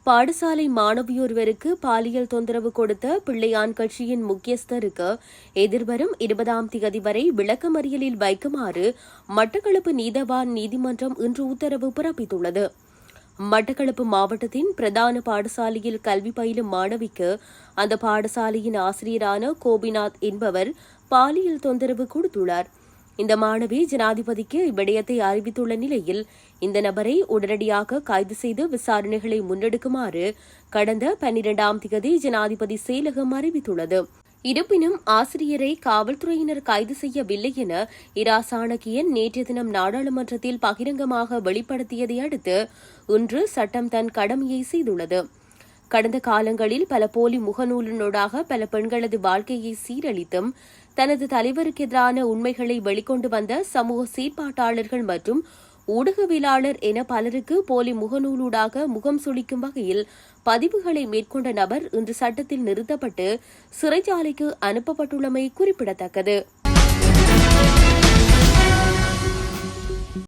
பாடசாலை மாணவியொருவருக்கு பாலியல் தொந்தரவு கொடுத்த பிள்ளையான் கட்சியின் முக்கியஸ்தருக்கு எதிர்வரும் 20ஆம் தேதி வரை விளக்கமறியலில் வைக்குமாறு மட்டக்களப்பு நீதவான் நீதிமன்றம் இன்று உத்தரவு பிறப்பித்துள்ளது. மட்டக்களப்பு மாவட்டத்தின் பிரதான பாடசாலையில் கல்வி பயிலும் மாணவிக்கு அந்த பாடசாலையின் ஆசிரியரான கோபிநாத் என்பவர் பாலியல் தொந்தரவு கொடுத்துள்ளார். இந்த மாணவி ஜனாதிபதிக்கு இவ்விடயத்தை அறிவித்துள்ள நிலையில் இந்த நபரை உடனடியாக கைது செய்து விசாரணைகளை முன்னெடுக்குமாறு கடந்த 12ஆம் தேதி ஜனாதிபதி செயலகம் அறிவித்துள்ளது. இருப்பினும் ஆசிரியரை காவல்துறையினர் கைது செய்யவில்லை என இரா சாணக்கியன் நேற்றைய தினம் நாடாளுமன்றத்தில் பகிரங்கமாக வெளிப்படுத்தியதை அடுத்து இன்று சட்டம் தன் கடமையை செய்துள்ளது. கடந்த காலங்களில் பல போலி முகநூலினூடாக பல பெண்களது வாழ்க்கையை சீரழித்தும் தனது தலைவருக்கு எதிரான உண்மைகளை வெளிக்கொண்டு வந்த சமூக செயற்பாட்டாளர்கள் மற்றும் ஊடகவியலாளர் என பலருக்கு போலி முகநூலூடாக முகம் சுளிக்கும் வகையில் பதிவுகளை மேற்கொண்ட நபர் இன்று சட்டத்தில் நிறுத்தப்பட்டு சிறைச்சாலைக்கு அனுப்பப்பட்டுள்ளமை குறிப்பிடத்தக்கது.